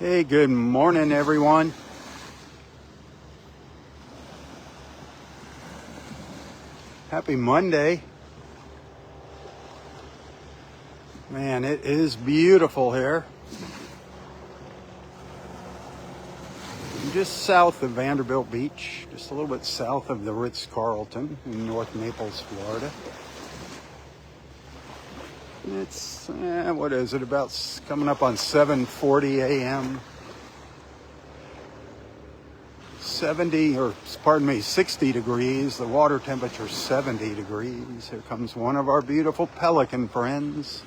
Hey, good morning, everyone. Happy Monday. Man, it is beautiful here. I'm just south of Vanderbilt Beach, just a little bit south of the Ritz-Carlton in North Naples, Florida. It's, what is it, about coming up on 7:40 a.m. 60 degrees. The water temperature 70 degrees. Here comes one of our beautiful pelican friends.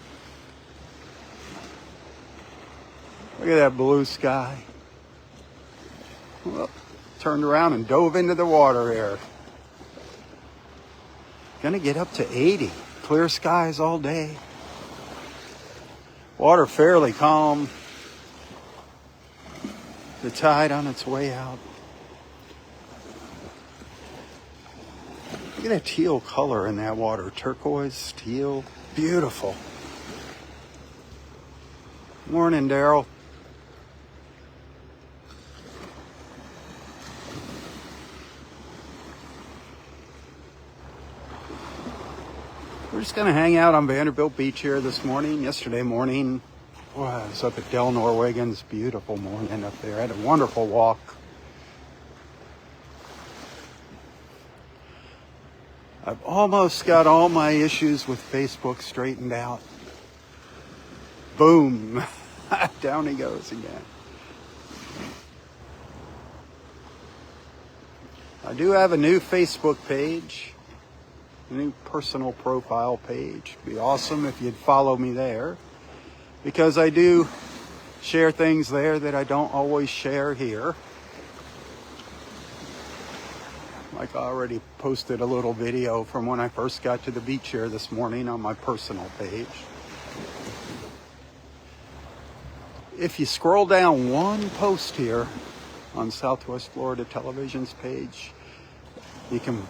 Look at that blue sky. Well, turned around and dove into the water here. Gonna get up to 80. Clear skies all day. Water fairly calm. The tide on its way out. Look at that teal color in that water. Turquoise, teal, beautiful. Morning, Daryl. We're just gonna hang out on Vanderbilt Beach here this morning. Yesterday morning, I was up at Delnor-Wiggins. Beautiful morning up there. I had a wonderful walk. I've almost got all my issues with Facebook straightened out. Boom. Down he goes again. I do have a new Facebook page, a new personal profile page. It'd be awesome if you'd follow me there, because I do share things there that I don't always share here. Like I already posted a little video from when I first got to the beach here this morning on my personal page. If you scroll down one post here on Southwest Florida Television's page, you can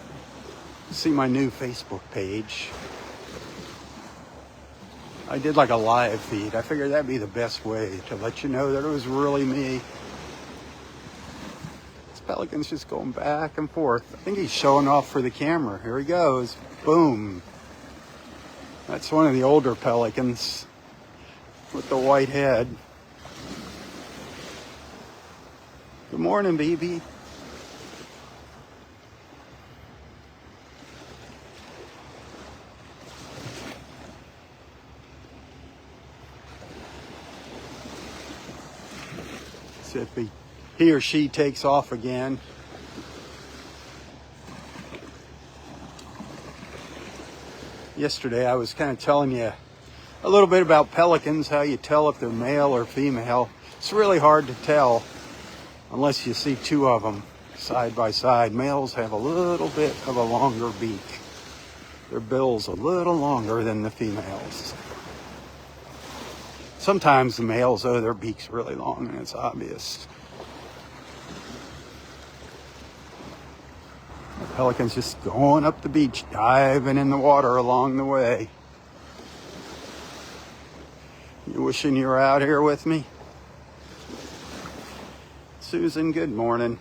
see my new Facebook page. I did like a live feed. I figured that'd be the best way to let you know that it was really me. Pelican's just going back and forth. I think he's showing off for the camera. Here he goes. Boom. That's one of the older pelicans with the white head. Good morning, baby. See if he or she takes off again. Yesterday I was kind of telling you a little bit about pelicans, how you tell if they're male or female. It's really hard to tell unless you see two of them side by side. Males have a little bit of a longer beak. Their bill's a little longer than the females. Sometimes the males, though, their beak's really long and it's obvious. The pelican's just going up the beach, diving in the water along the way. You wishing you were out here with me? Susan, good morning.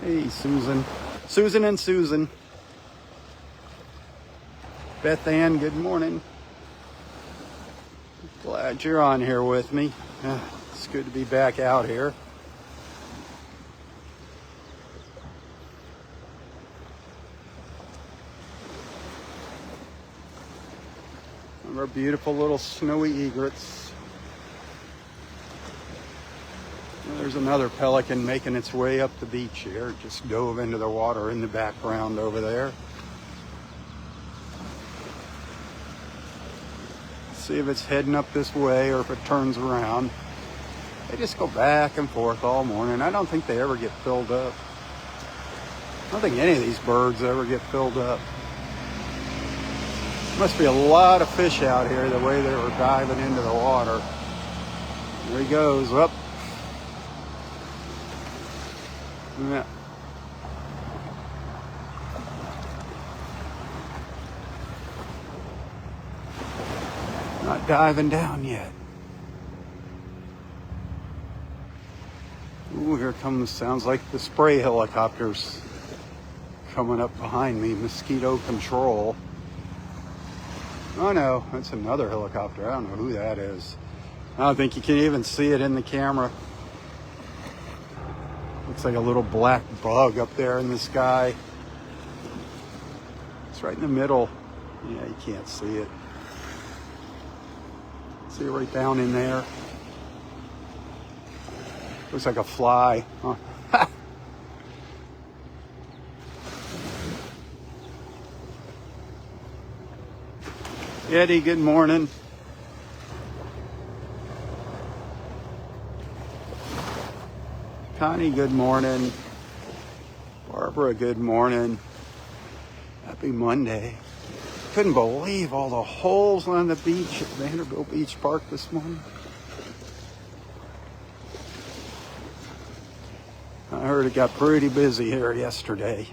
Hey, Susan. Susan and Susan. Beth Ann, good morning. Glad you're on here with me. It's good to be back out here. One of our beautiful little snowy egrets. There's another pelican making its way up the beach here. Just dove into the water in the background over there. See if it's heading up this way or if it turns around. They just go back and forth all morning. I don't think they ever get filled up. I don't think any of these birds ever get filled up. Must be a lot of fish out here the way they were diving into the water. There he goes, up. Yeah. Not diving down yet. Ooh, here comes, sounds like the spray helicopters coming up behind me. Mosquito control. Oh no, that's another helicopter. I don't know who that is. I don't think you can even see it in the camera. Looks like a little black bug up there in the sky. It's right in the middle. Yeah, you can't see it. See it right down in there. Looks like a fly. Huh? Eddie, good morning. Connie, good morning. Barbara, good morning. Happy Monday. Couldn't believe all the holes on the beach at Vanderbilt Beach Park this morning. I heard it got pretty busy here yesterday.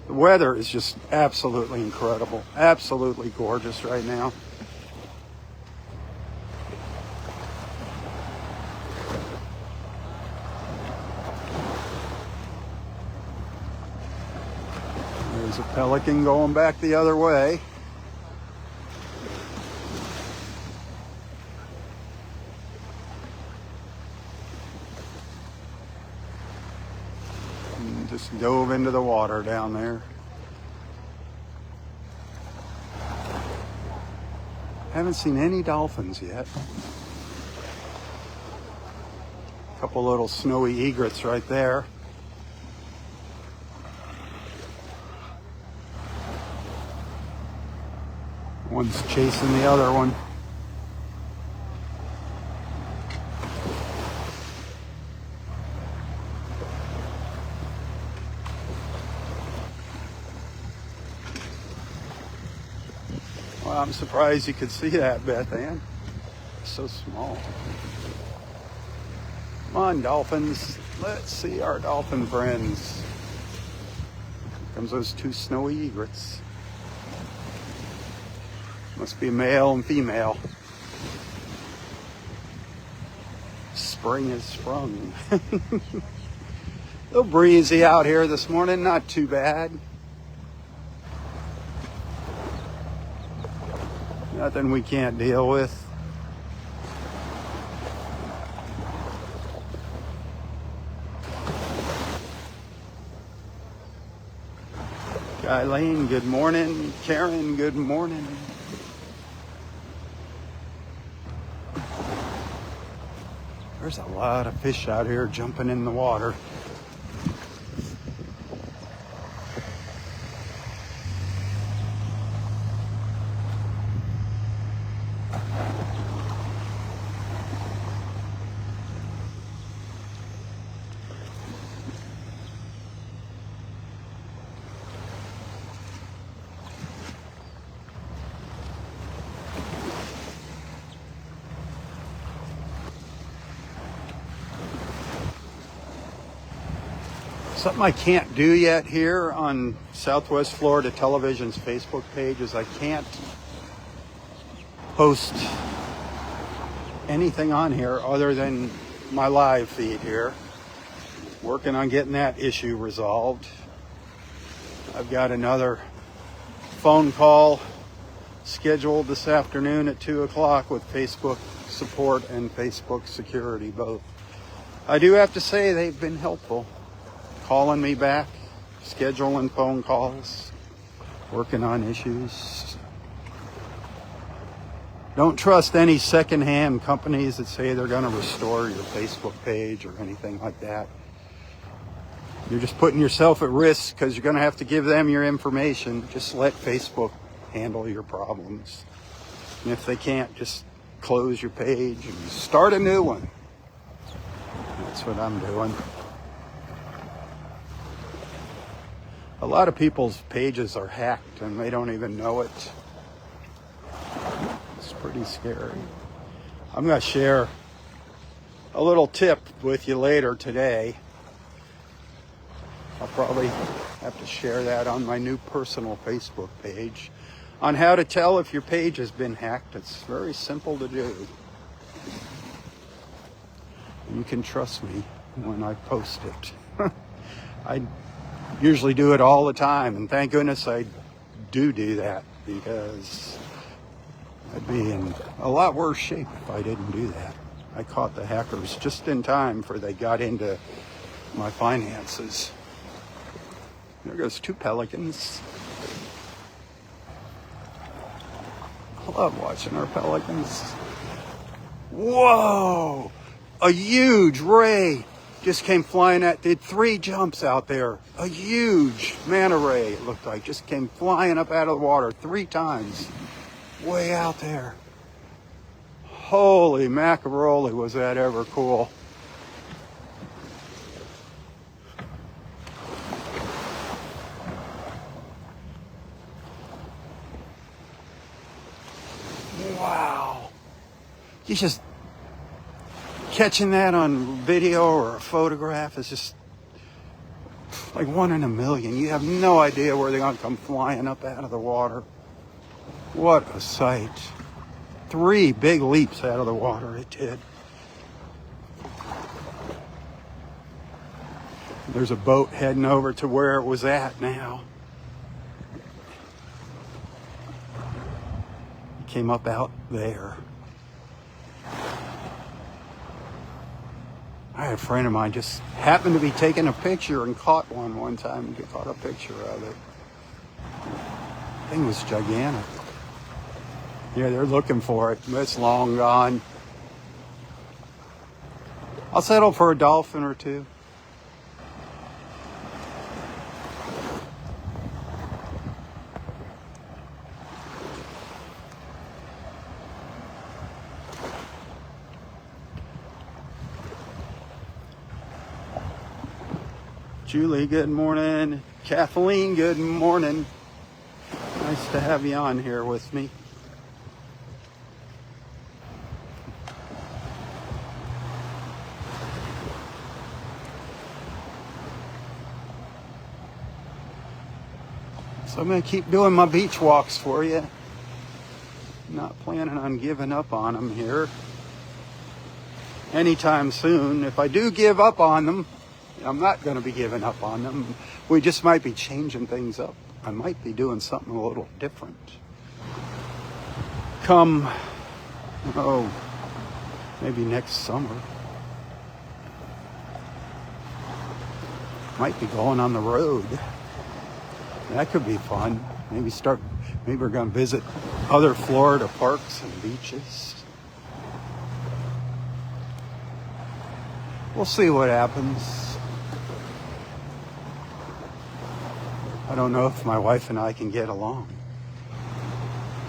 The weather is just absolutely incredible. Absolutely gorgeous right now. There's a pelican going back the other way. Just dove into the water down there. Haven't seen any dolphins yet. A couple little snowy egrets right there. One's chasing the other one. Well, I'm surprised you could see that, Beth Ann. It's so small. Come on, dolphins. Let's see our dolphin friends. Here comes those two snowy egrets. Must be male and female. Spring has sprung. A little breezy out here this morning, not too bad. Nothing we can't deal with. Eileen, good morning. Karen, good morning. There's a lot of fish out here jumping in the water. Something I can't do yet here on Southwest Florida Television's Facebook page is I can't post anything on here other than my live feed here. Working on getting that issue resolved. I've got another phone call scheduled this afternoon at 2 o'clock with Facebook support and Facebook security both. I do have to say they've been helpful. Calling me back, scheduling phone calls, working on issues. Don't trust any secondhand companies that say they're going to restore your Facebook page or anything like that. You're just putting yourself at risk because you're going to have to give them your information. Just let Facebook handle your problems. And if they can't, just close your page and start a new one. That's what I'm doing. A lot of people's pages are hacked and they don't even know it. It's pretty scary. I'm going to share a little tip with you later today. I'll probably have to share that on my new personal Facebook page on how to tell if your page has been hacked. It's very simple to do. You can trust me when I post it. I usually do it all the time, and thank goodness I do that, because I'd be in a lot worse shape if I didn't do that. I caught the hackers just in time before they got into my finances. There goes 2 pelicans. I love watching our pelicans. Whoa! A huge ray just came flying at, did 3 jumps out there. A huge manta ray, it looked like, just came flying up out of the water 3 times. Way out there. Holy macaroni, was that ever cool. Wow. You just catching that on video or a photograph is just like 1 in a million. You have no idea where they're going to come flying up out of the water. What a sight. 3 big leaps out of the water it did. There's a boat heading over to where it was at now. It came up out there. I had a friend of mine just happened to be taking a picture and caught one time. He caught a picture of it. The thing was gigantic. Yeah, they're looking for it. It's long gone. I'll settle for a dolphin or 2. Julie, good morning. Kathleen, good morning. Nice to have you on here with me. So I'm going to keep doing my beach walks for you. Not planning on giving up on them here anytime soon. If I do give up on them, I'm not going to be giving up on them. We just might be changing things up. I might be doing something a little different. Come, maybe next summer. Might be going on the road. That could be fun. Maybe we're going to visit other Florida parks and beaches. We'll see what happens. I don't know if my wife and I can get along.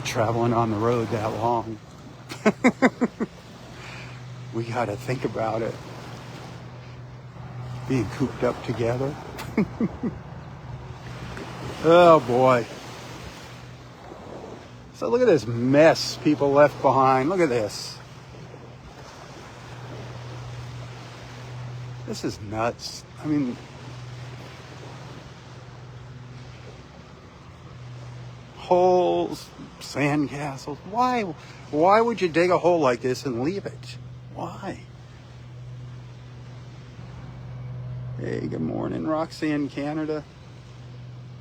Traveling on the road that long. We got to think about it. Being cooped up together. Oh boy. So look at this mess people left behind. Look at this. This is nuts. I mean, holes, sand castles. Why would you dig a hole like this and leave it? Why? Hey, good morning, Roxy in Canada.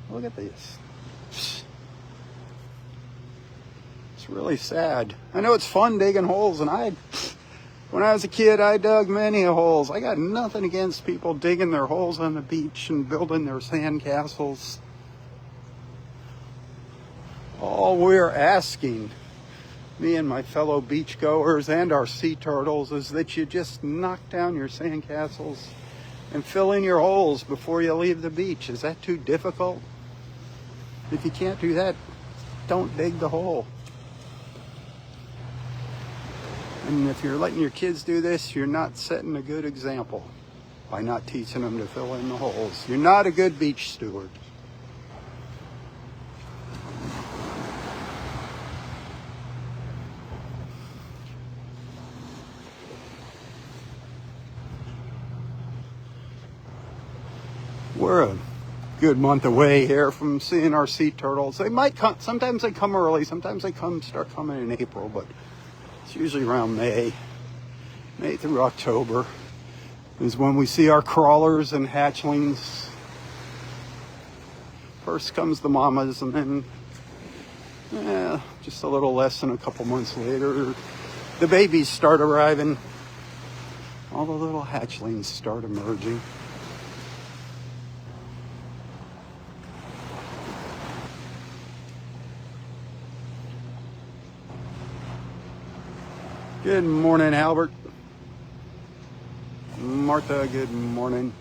Look at this. It's really sad. I know it's fun digging holes, and when I was a kid, I dug many holes. I got nothing against people digging their holes on the beach and building their sand castles. All we're asking, me and my fellow beachgoers and our sea turtles, is that you just knock down your sand castles and fill in your holes before you leave the beach. Is that too difficult? If you can't do that, don't dig the hole. And if you're letting your kids do this, you're not setting a good example by not teaching them to fill in the holes. You're not a good beach steward. We're a good month away here from seeing our sea turtles. They might come, sometimes they come early, sometimes they start coming in April, but it's usually around May through October is when we see our crawlers and hatchlings. First comes the mamas, and then just a little less than a couple months later, the babies start arriving. All the little hatchlings start emerging. Good morning, Albert. Martha, good morning.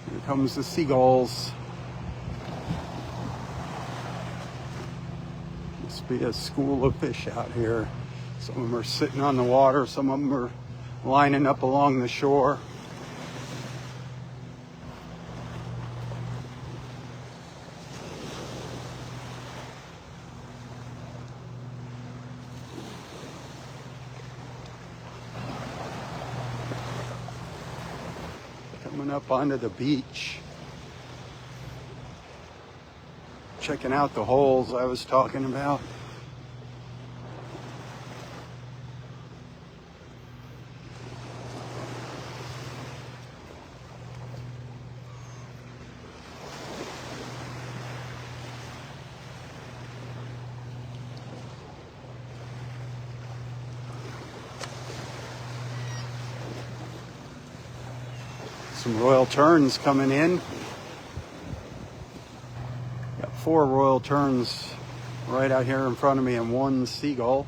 Here comes the seagulls. Must be a school of fish out here. Some of them are sitting on the water, some of them are lining up along the shore. Coming up onto the beach, checking out the holes I was talking about. Some royal terns coming in. Got 4 royal terns right out here in front of me and 1 seagull.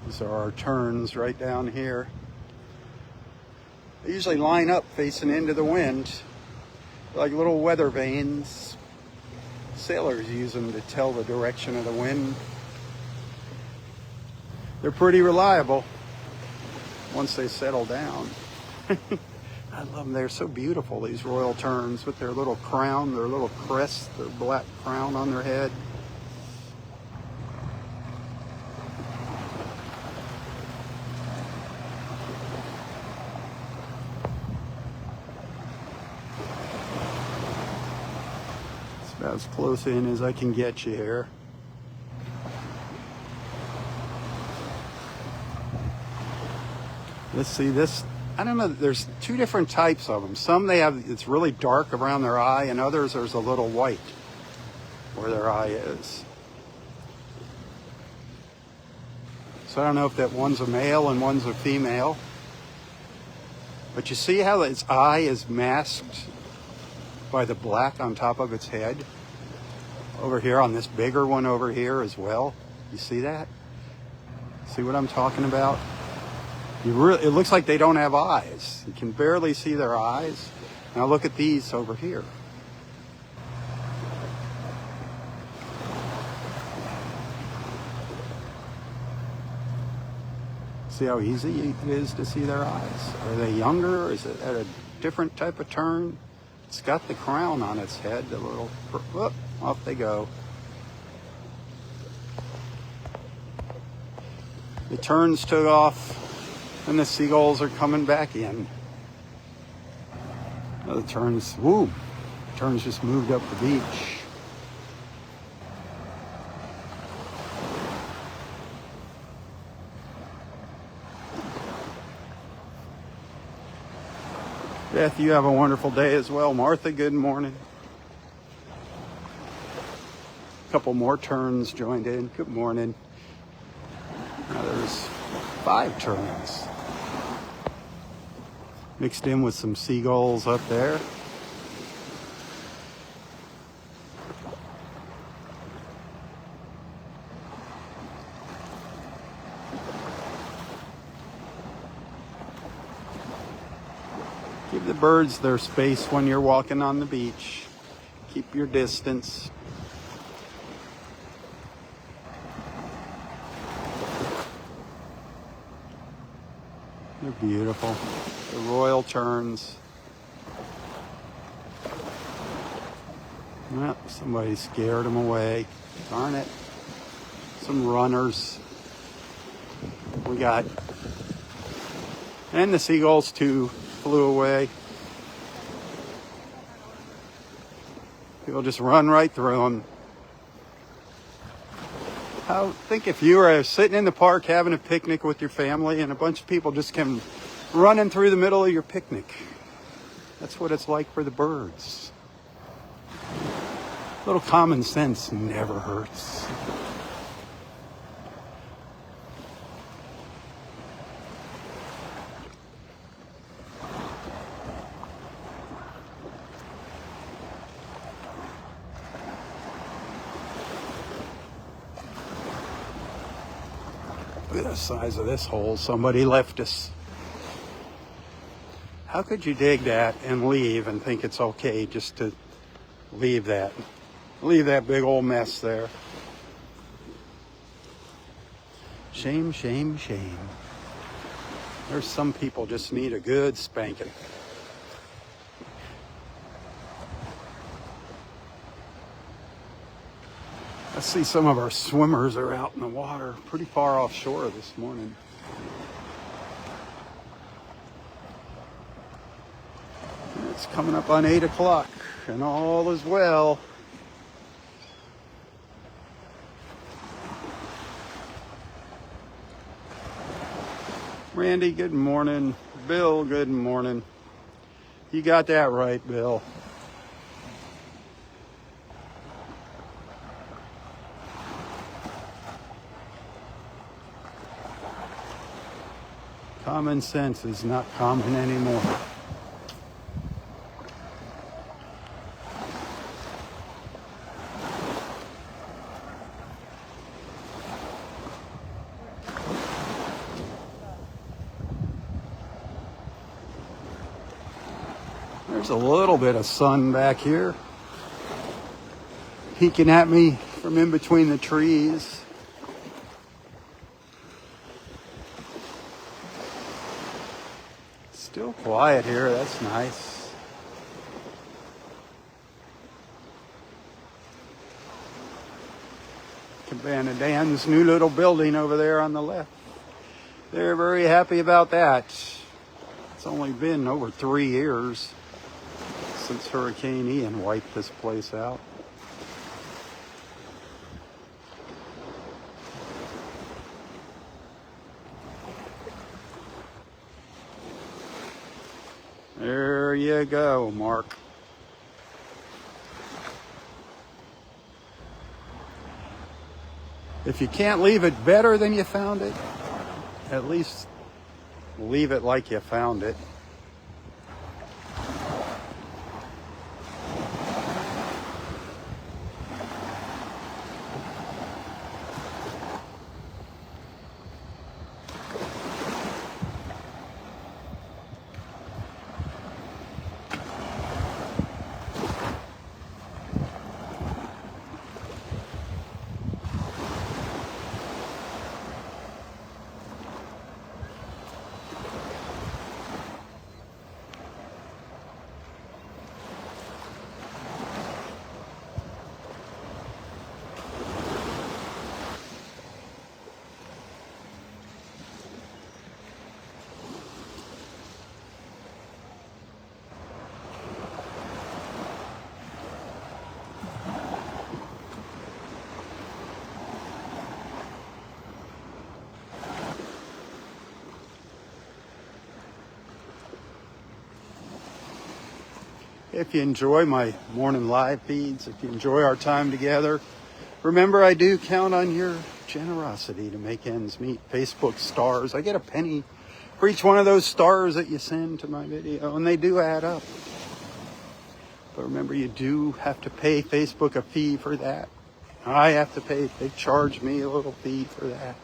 These are our terns right down here. They usually line up facing into the wind, like little weather vanes. Sailors use them to tell the direction of the wind. They're pretty reliable once they settle down. I love them. They're so beautiful, these royal terns, with their little crown, their little crest, their black crown on their head. It's about as close in as I can get you here. Let's see this. I don't know. There's 2 different types of them. Some it's really dark around their eye, and others there's a little white where their eye is. So I don't know if that one's a male and one's a female. But you see how its eye is masked by the black on top of its head? Over here on this bigger one over here as well. You see that? See what I'm talking about? It looks like they don't have eyes. You can barely see their eyes. Now look at these over here. See how easy it is to see their eyes? Are they younger? Is it at a different type of turn? It's got the crown on its head, the little, whoop, off they go. The terns took off. And the seagulls are coming back in. Oh, the terns just moved up the beach. Beth, you have a wonderful day as well. Martha, good morning. A couple more terns joined in. Good morning. Now there's 5 terns. Mixed in with some seagulls up there. Give the birds their space when you're walking on the beach. Keep your distance. They're beautiful. The royal terns. Well, somebody scared them away. Darn it. Some runners. We got, and the seagulls too flew away. People just run right through them. Think if you were sitting in the park having a picnic with your family and a bunch of people just came running through the middle of your picnic. That's what it's like for the birds. A little common sense never hurts. Look at the size of this hole somebody left us. How could you dig that and leave and think it's okay just to leave that? Leave that big old mess there. Shame, shame, shame. There's some people just need a good spanking. I see some of our swimmers are out in the water pretty far offshore this morning. It's coming up on 8 o'clock and all is well. Randy, good morning. Bill, good morning. You got that right, Bill. Common sense is not common anymore. There's a little bit of sun back here, peeking at me from in between the trees. Still quiet here, that's nice. Cabana Dan's new little building over there on the left. They're very happy about that. It's only been over 3 years since Hurricane Ian wiped this place out. There you go, Mark. If you can't leave it better than you found it, at least leave it like you found it. If you enjoy my morning live feeds, if you enjoy our time together, remember I do count on your generosity to make ends meet. Facebook stars, I get a penny for each one of those stars that you send to my video, and they do add up. But remember, you do have to pay Facebook a fee for that. I have to pay, they charge me a little fee for that.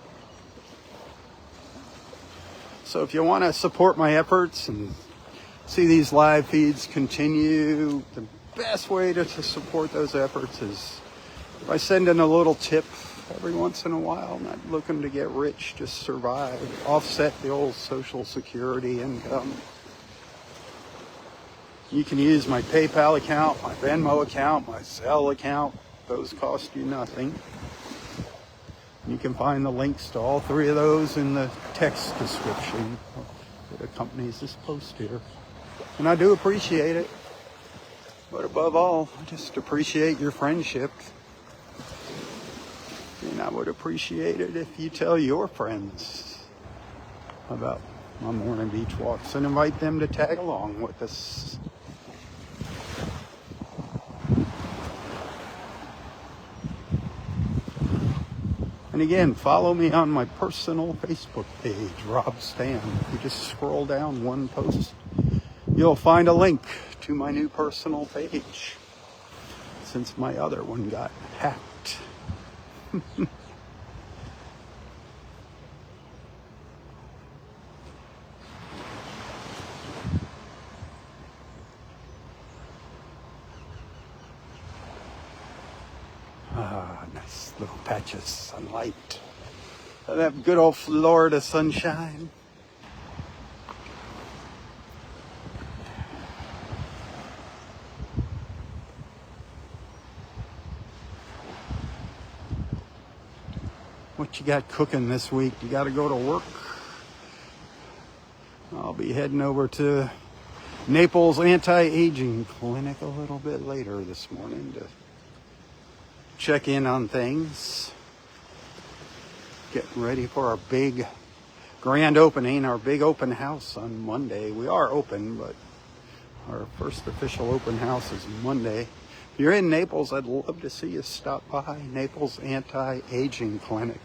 So if you want to support my efforts and see these live feeds continue, the best way to support those efforts is by sending a little tip every once in a while. Not looking to get rich, just survive, offset the old Social Security income. You can use my PayPal account, my Venmo account, my Zelle account. Those cost you nothing. You can find the links to all three of those in the text description that accompanies this post here. And I do appreciate it. But above all, I just appreciate your friendship. And I would appreciate it if you tell your friends about my morning beach walks and invite them to tag along with us. And again, follow me on my personal Facebook page, Robb Stan. If you just scroll down one post, you'll find a link to my new personal page, since my other one got hacked. Nice little patch of sunlight. That good old Florida sunshine. What you got cooking this week? You got to go to work? I'll be heading over to Naples Anti-Aging Clinic a little bit later this morning to check in on things. Getting ready for our big grand opening, our big open house on Monday. We are open, but our first official open house is Monday. If you're in Naples, I'd love to see you stop by Naples Anti-Aging Clinic.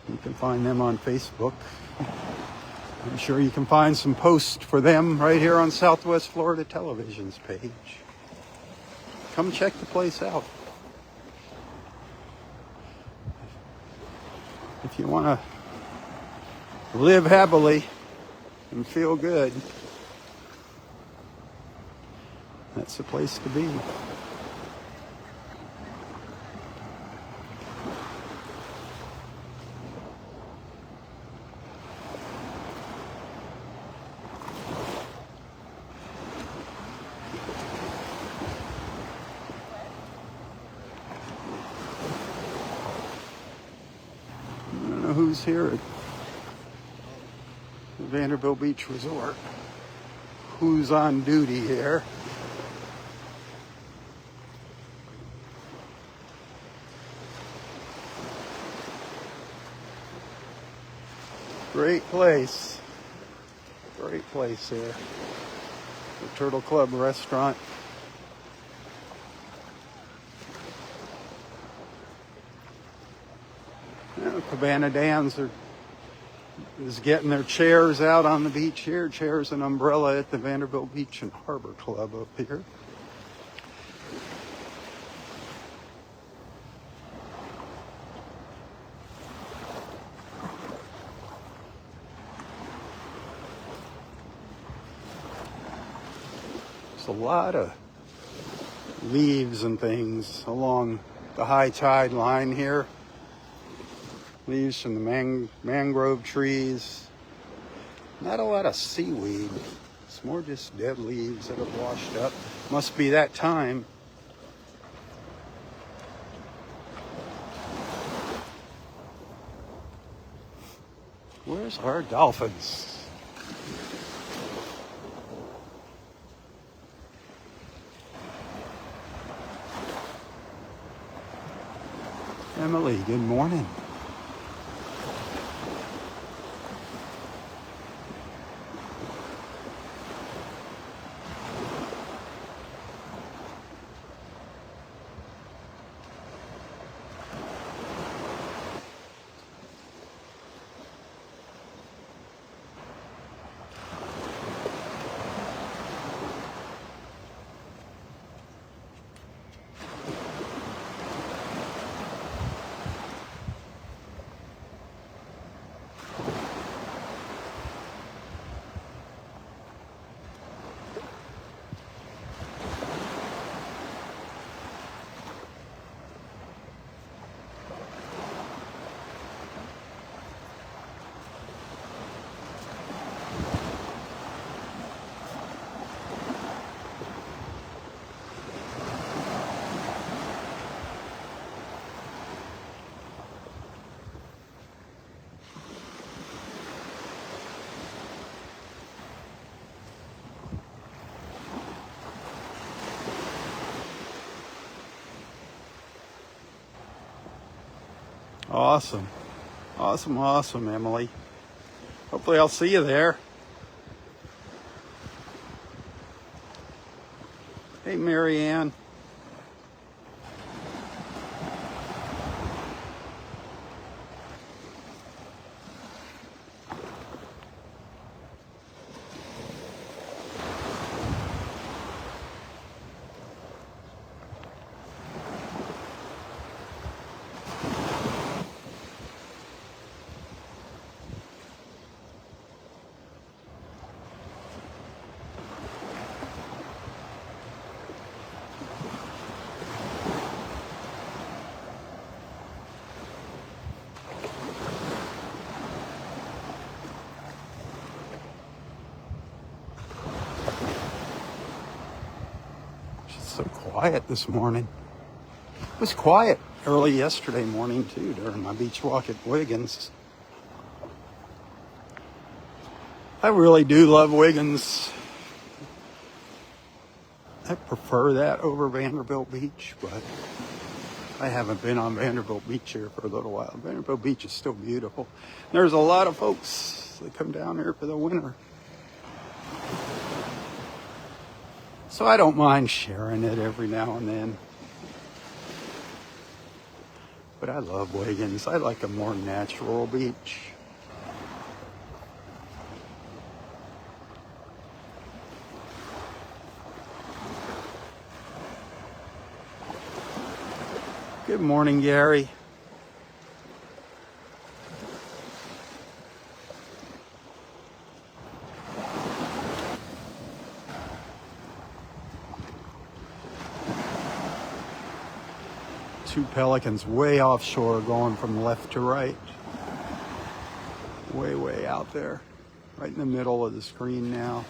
You can find them on Facebook. I'm sure you can find some posts for them right here on Southwest Florida Television's page. Come check the place out. If you want to live happily and feel good, that's the place to be. Who's here at the Vanderbilt Beach Resort? Who's on duty here? Great place. Great place here. The Turtle Club restaurant. Cabana Dan's is getting their chairs out on the beach here. Chairs and umbrella at the Vanderbilt Beach and Harbor Club up here. There's a lot of leaves and things along the high tide line here. Leaves from the mangrove trees. Not a lot of seaweed. It's more just dead leaves that have washed up. Must be that time. Where's our dolphins? Emily, good morning. Awesome. Awesome, awesome, Emily. Hopefully I'll see you there. Hey, Marianne. So quiet this morning. It was quiet early yesterday morning too during my beach walk at Wiggins. I really do love Wiggins. I prefer that over Vanderbilt Beach, but I haven't been on Vanderbilt Beach here for a little while. Vanderbilt Beach is still beautiful. There's a lot of folks that come down here for the winter. So I don't mind sharing it every now and then. But I love Wiggins. I like a more natural beach. Good morning, Gary. Two pelicans way offshore going from left to right. Way out there. Right in the middle of the screen now.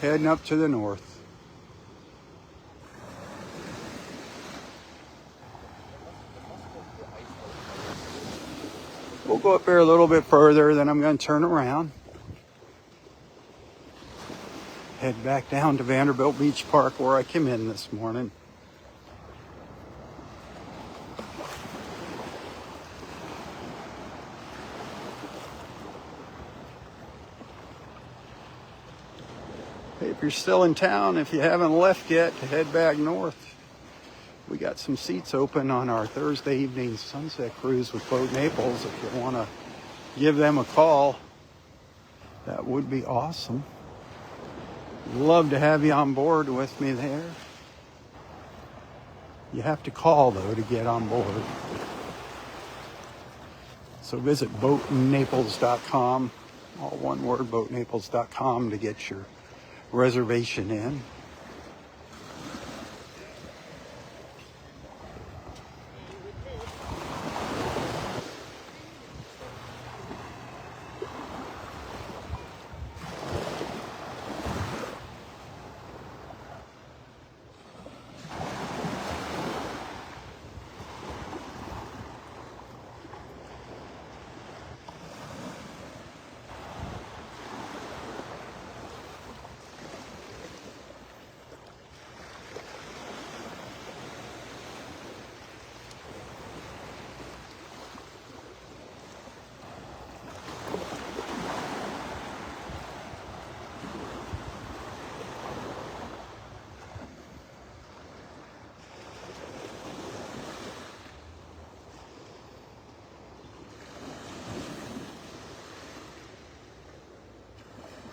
Heading up to the north. We'll go up there a little bit further, then I'm going to turn around. Head back down to Vanderbilt Beach Park where I came in this morning. If you're still in town, if you haven't left yet, to head back north. We got some seats open on our Thursday evening sunset cruise with Boat Naples. If you want to give them a call, that would be awesome. Love to have you on board with me there. You have to call, though, to get on board. So visit boatnaples.com, all one word, boatnaples.com, to get your reservation in.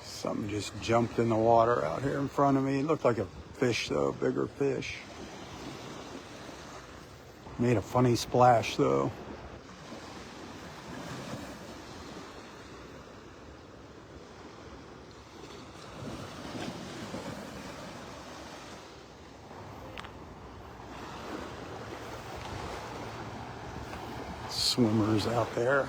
Something just jumped in the water out here in front of me. It looked like a fish, though, a bigger fish. Made a funny splash, though. Swimmers out there.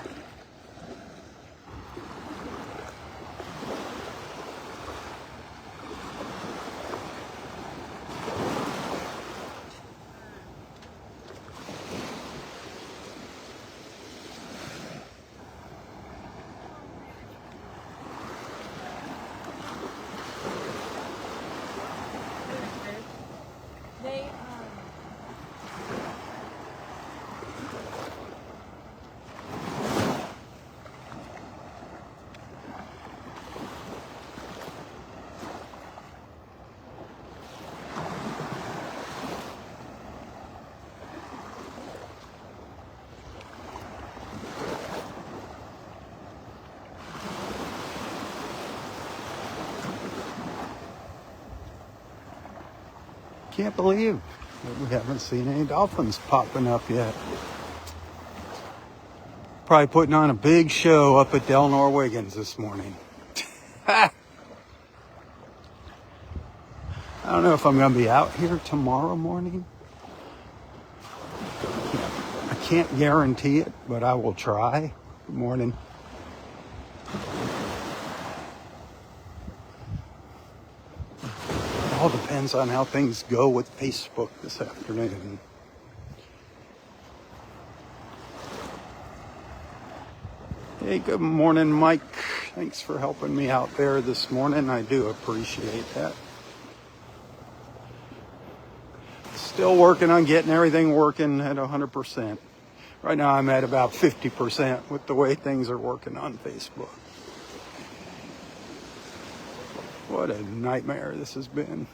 Can't believe that we haven't seen any dolphins popping up yet. Probably putting on a big show up at Delnor-Wiggins this morning. I don't know if I'm going to be out here tomorrow morning. I can't guarantee it, but I will try. Good morning. It all depends on how things go with Facebook this afternoon. Hey, good morning, Mike. Thanks for helping me out there this morning. I do appreciate that. Still working on getting everything working at 100%. Right now I'm at about 50% with the way things are working on Facebook. What a nightmare this has been.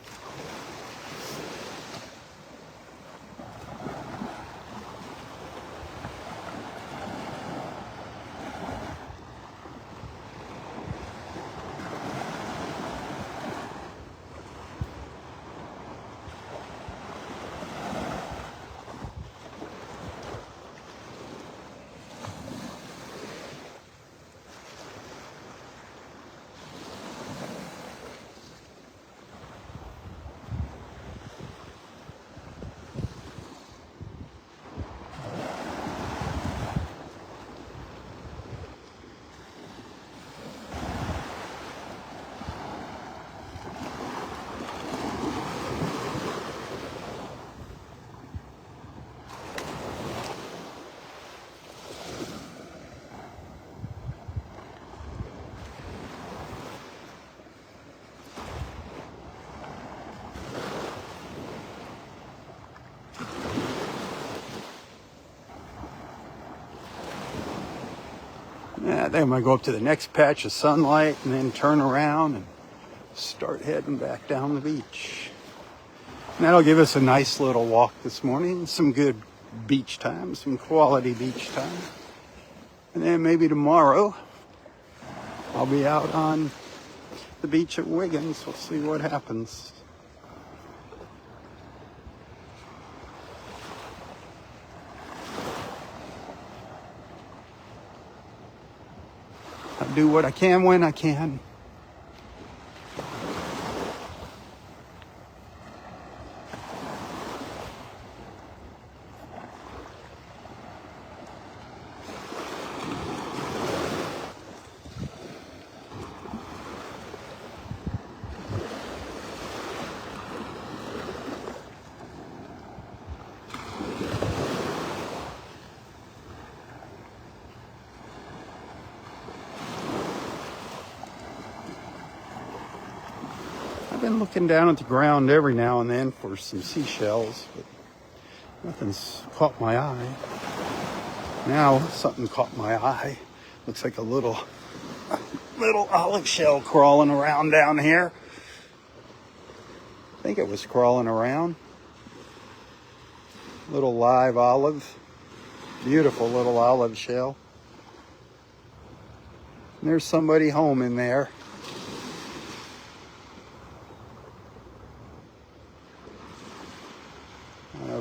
Yeah, then I'm going to go up to the next patch of sunlight and then turn around and start heading back down the beach. And that'll give us a nice little walk this morning, some good beach time, some quality beach time. And then maybe tomorrow I'll be out on the beach at Wiggins. We'll see what happens. I do what I can when I can. I've been looking down at the ground every now and then for some seashells, but nothing's caught my eye. Now something caught my eye. Looks like a little olive shell crawling around down here. I think it was crawling around. Little live olive. Beautiful little olive shell. And there's somebody home in there.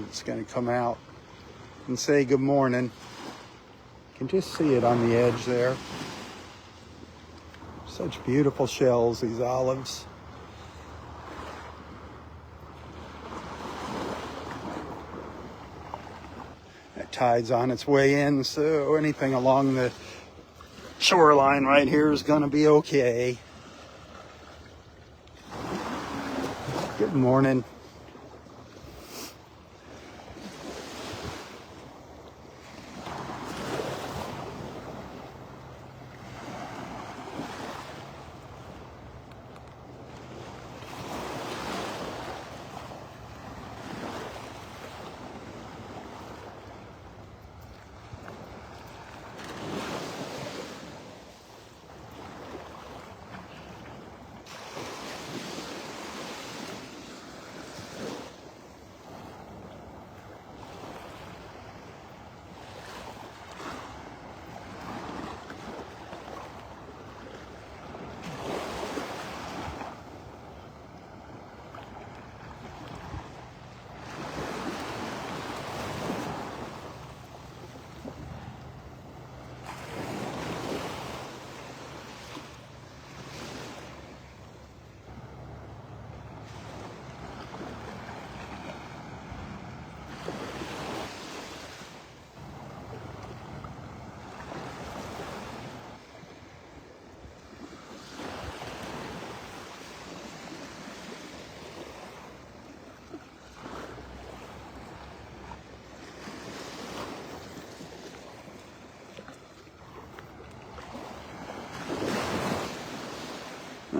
It's going to come out and say good morning. You can just see it on the edge there. Such beautiful shells, these olives. That tide's on its way in, so anything along the shoreline right here is going to be okay. Good morning.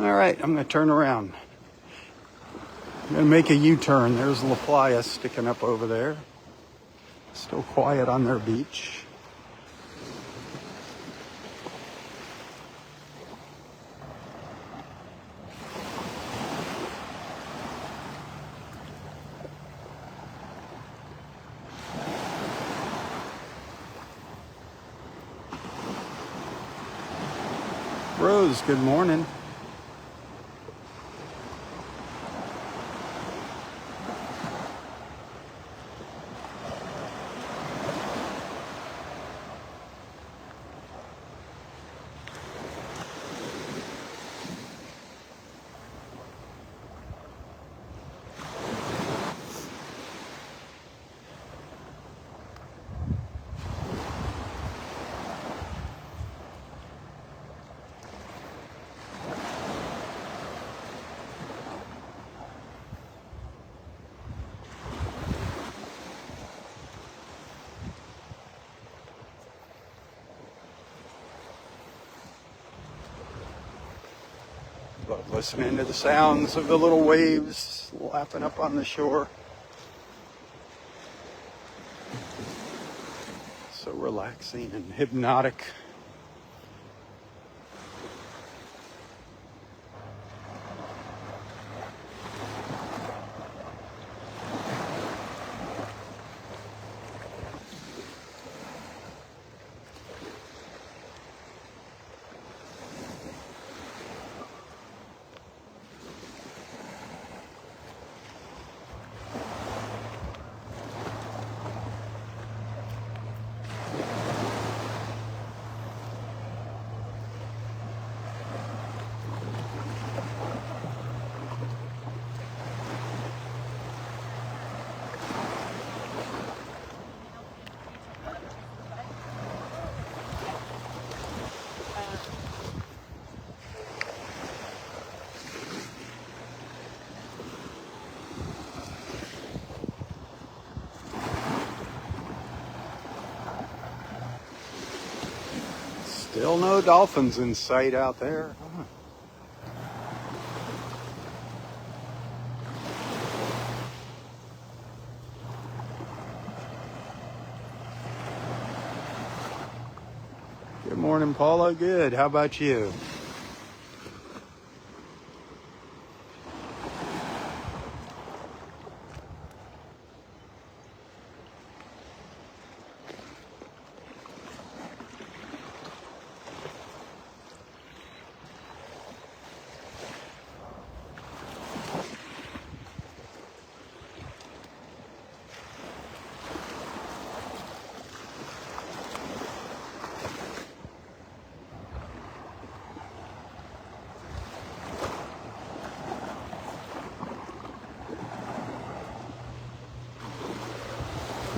All right, I'm going to turn around. I'm going to make a U-turn. There's La Playa sticking up over there. Still quiet on their beach. Rose, good morning. Love listening to the sounds of the little waves lapping up on the shore. So relaxing and hypnotic. Still no dolphins in sight out there. Good morning, Paula. Good. How about you?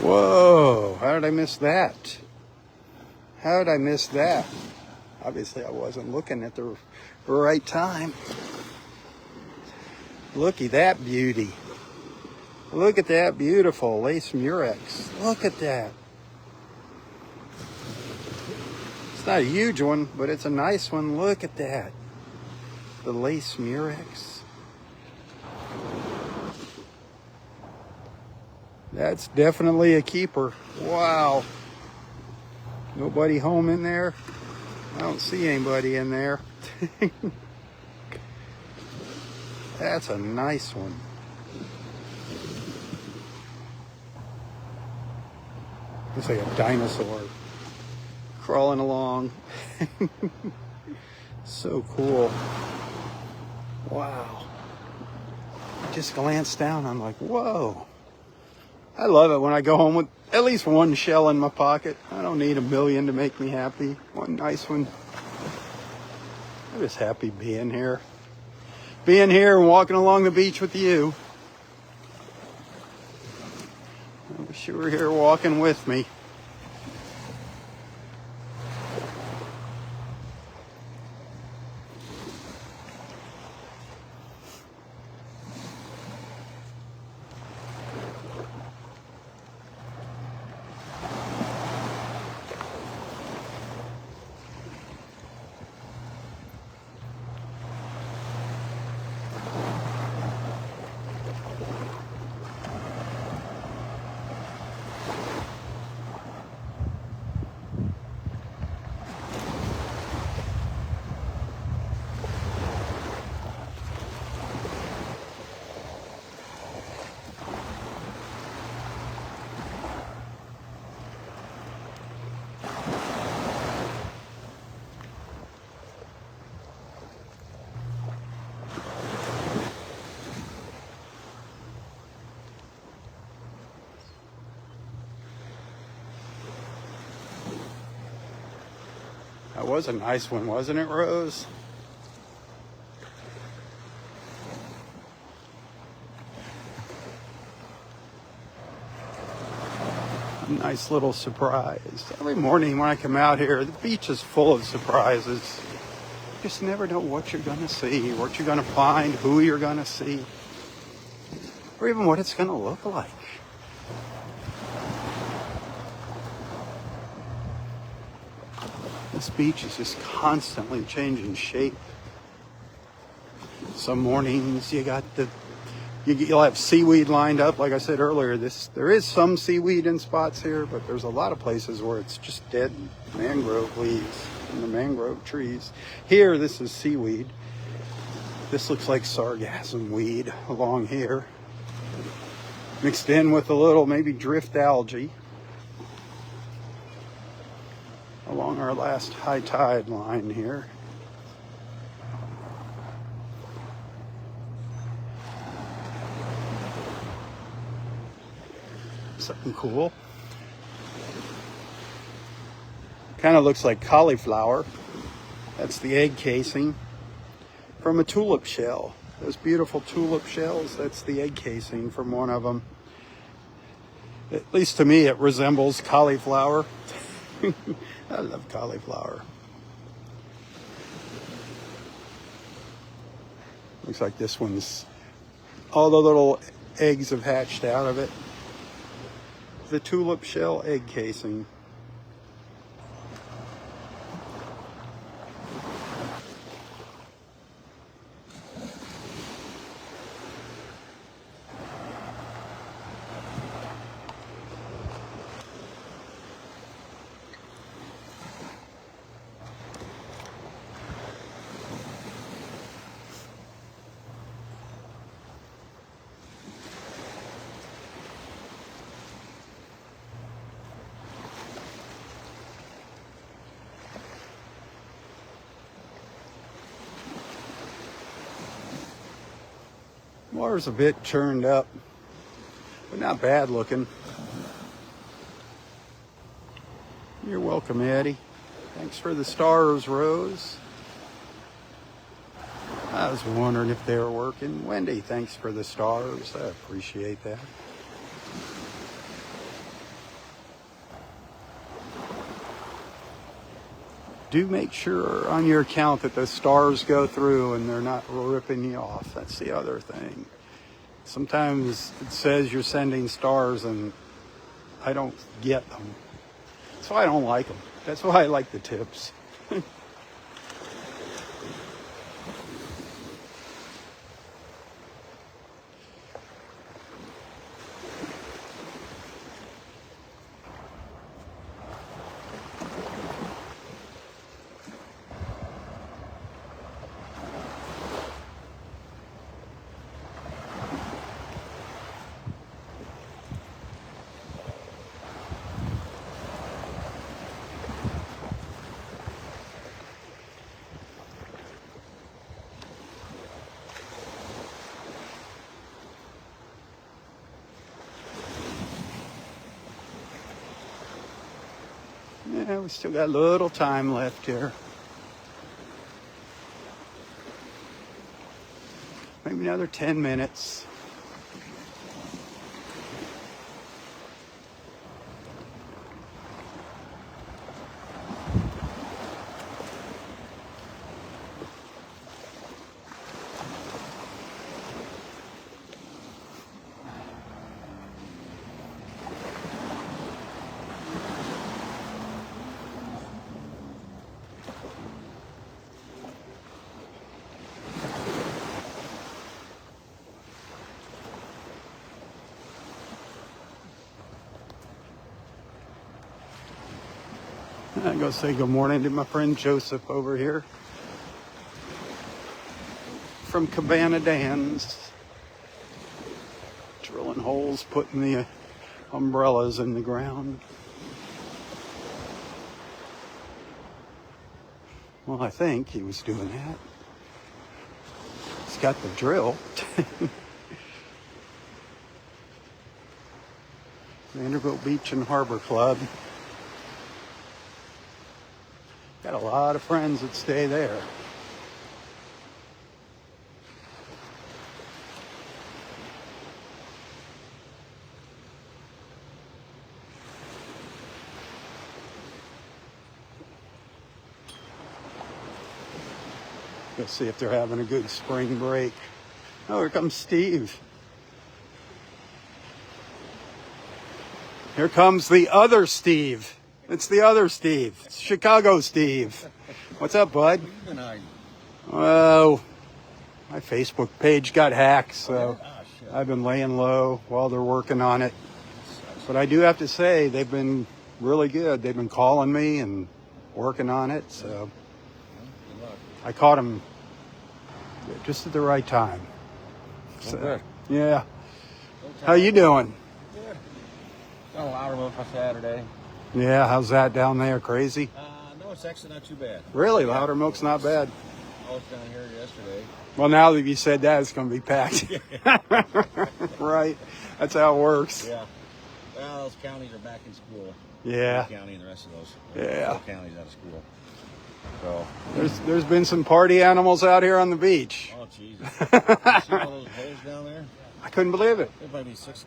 Whoa, how did I miss that? How did I miss that? Obviously, I wasn't looking at the right time. Looky that beauty. Look at that beautiful lace murex. Look at that. It's not a huge one, but it's a nice one. Look at that. The lace murex. That's definitely a keeper. Wow. Nobody home in there? I don't see anybody in there. That's a nice one. Looks like a dinosaur crawling along. So cool. Wow. I just glanced down. I'm like, whoa. I love it when I go home with at least one shell in my pocket. I don't need a million to make me happy. One nice one. I'm just happy being here. Being here and walking along the beach with you. I wish you were here walking with me. was a nice one, wasn't it, Rose? A nice little surprise. Every morning when I come out here, the beach is full of surprises. You just never know what you're going to see, what you're going to find, who you're going to see, or even what it's going to look like. This beach is just constantly changing shape. Some mornings you'll have seaweed lined up. Like I said earlier, there is some seaweed in spots here, but there's a lot of places where it's just dead mangrove leaves and the mangrove trees. Here, this is seaweed. This looks like sargassum weed along here, mixed in with a little maybe drift algae along our last high tide line here. Something cool. Kind of looks like cauliflower. That's the egg casing from a tulip shell. Those beautiful tulip shells, that's the egg casing from one of them. At least to me, it resembles cauliflower. I love cauliflower. Looks like this one's, all the little eggs have hatched out of it. The tulip shell egg casing. Water's a bit churned up, but not bad looking. You're welcome, Eddie. Thanks for the stars, Rose. I was wondering if they were working. Wendy, thanks for the stars. I appreciate that. Do make sure on your account that the stars go through and they're not ripping you off. That's the other thing. Sometimes it says you're sending stars and I don't get them. That's why I don't like them. That's why I like the tips. Yeah, we still got a little time left here. Maybe another 10 minutes. I go say good morning to my friend Joseph over here from Cabana Dan's, drilling holes, putting the umbrellas in the ground. Well, I think he was doing that. He's got the drill. Vanderbilt Beach and Harbor Club. Got a lot of friends that stay there. Let's see if they're having a good spring break. Oh, here comes Steve. Here comes the other Steve. It's the other Steve. It's Chicago Steve. What's up, bud? Oh, my Facebook page got hacked, so I've been laying low while they're working on it. But I do have to say, they've been really good. They've been calling me and working on it, so I caught them just at the right time. So, yeah. How you doing? Good. Got a Loudermilk for Saturday. Yeah, how's that down there? Crazy? No, it's actually not too bad. Really? Loudermilk's not bad? I was down here yesterday. Well, now that you said that, it's going to be packed. Right. That's how it works. Yeah. Well, those counties are back in school. Yeah. The county and the rest of those. Yeah. Counties out of school. So. There's been some party animals out here on the beach. Oh, Jesus. You see all those holes down there? I couldn't believe it. There might be 6,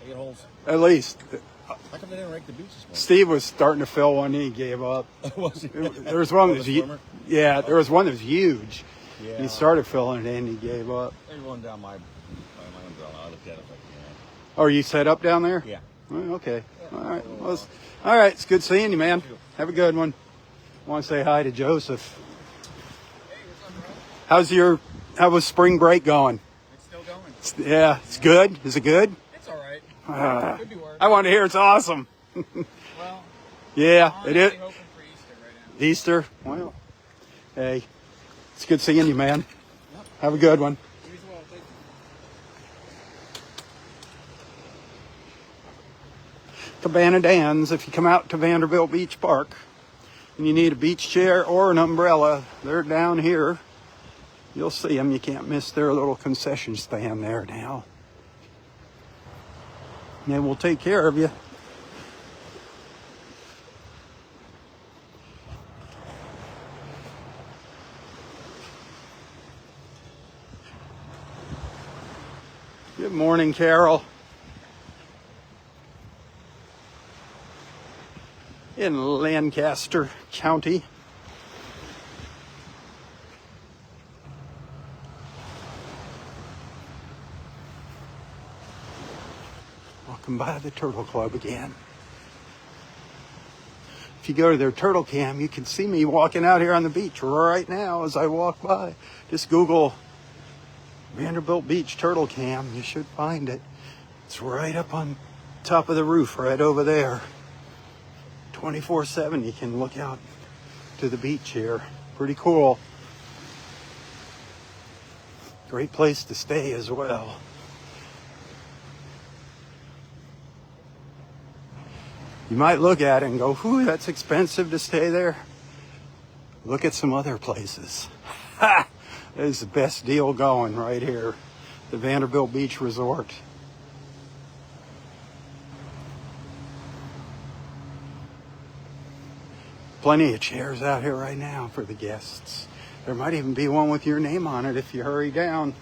8 holes. At least. How come they didn't rake the beach this morning? Steve was starting to fill one and he gave up. Was he? There was one that was there was one that was huge. Yeah. He started filling it and he gave up. There's one down my umbrella. I looked at it like, yeah. Oh, are you set up down there? Yeah. Oh, okay. All right. Well, all right. It's good seeing you, man. Have a good one. I want to say hi to Joseph. How was spring break going? It's still going. Yeah, it's good. Is it good? It's all right. Could be worse. I want to hear it's awesome. Well, Yeah, honestly, it is. hoping for Easter right now. Easter? Well, hey, it's good seeing you, man. Yep. Have a good one. You as well. Thank you. Cabana Dan's, if you come out to Vanderbilt Beach Park and you need a beach chair or an umbrella, they're down here. You'll see them. You can't miss their little concession stand there now. And they will take care of you. Good morning, Carol. In Lancaster County. Welcome by the Turtle Club again. If you go to their turtle cam, you can see me walking out here on the beach right now as I walk by. Just Google Vanderbilt Beach turtle cam. You should find it. It's right up on top of the roof right over there. 24/7 you can look out to the beach here. Pretty cool. Great place to stay as well. You might look at it and go, whew, that's expensive to stay there. Look at some other places. Ha! That is the best deal going right here. The Vanderbilt Beach Resort. Plenty of chairs out here right now for the guests. There might even be one with your name on it if you hurry down.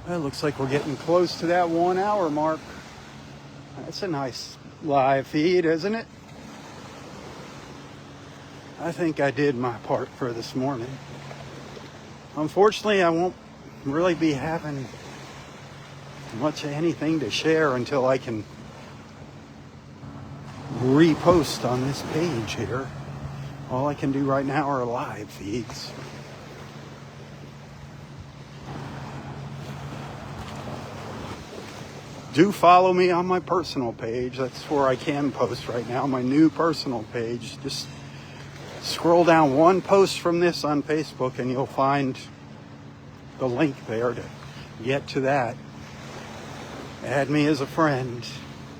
Well, it looks like we're getting close to that 1 hour mark. That's a nice live feed, isn't it? I think I did my part for this morning. Unfortunately, I won't really be having much of anything to share until I can repost on this page here. All I can do right now are live feeds. Do follow me on my personal page. That's where I can post right now, my new personal page. Just scroll down one post from this on Facebook and you'll find the link there to get to that. Add me as a friend.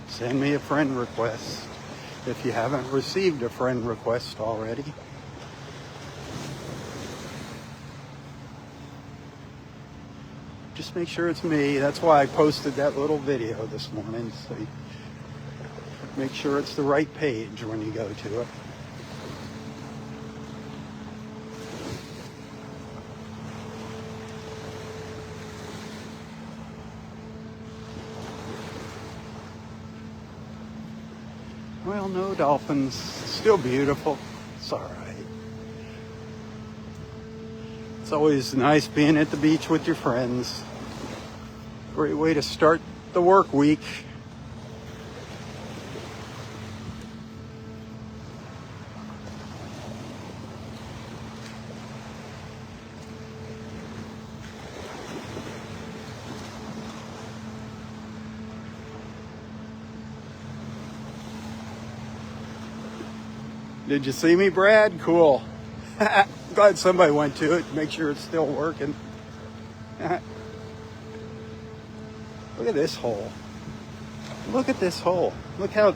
Send me a friend request. if you haven't received a friend request already. Just make sure it's me. That's why I posted that little video this morning, so you make sure it's the right page when you go to it. Well, no dolphins. Still beautiful. It's all right. It's always nice being at the beach with your friends. Great way to start the work week. Did you see me, Brad? Cool. Glad somebody went to it. Make sure it's still working. Look at this hole. Look at this hole. Look how...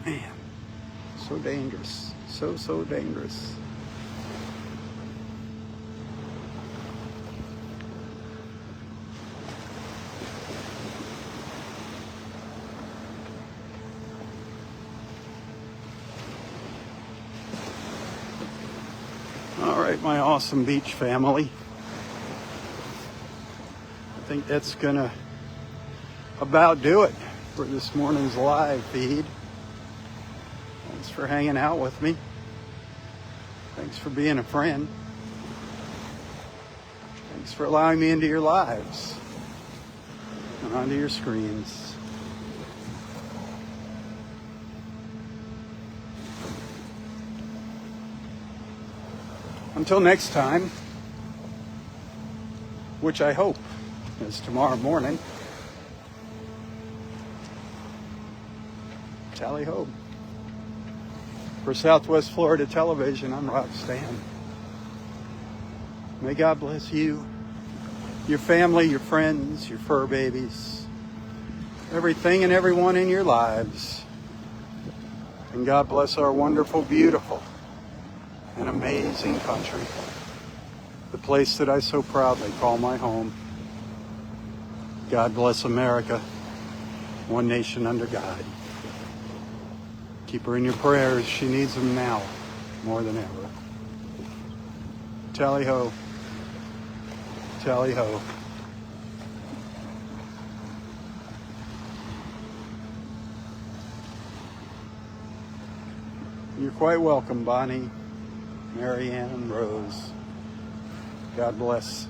Man, so dangerous. So dangerous. All right, my awesome beach family. I think that's gonna about do it for this morning's live feed. Thanks for hanging out with me. Thanks for being a friend. Thanks for allowing me into your lives and onto your screens. Until next time, which I hope is tomorrow morning, tally ho. For Southwest Florida Television, I'm Robb Stan. May God bless you, your family, your friends, your fur babies, everything and everyone in your lives. And God bless our wonderful, beautiful, an amazing country, the place that I so proudly call my home. God bless America, one nation under God. Keep her in your prayers. She needs them now more than ever. Tally ho. Tally ho. You're quite welcome, Bonnie, Marianne, and Rose. God bless.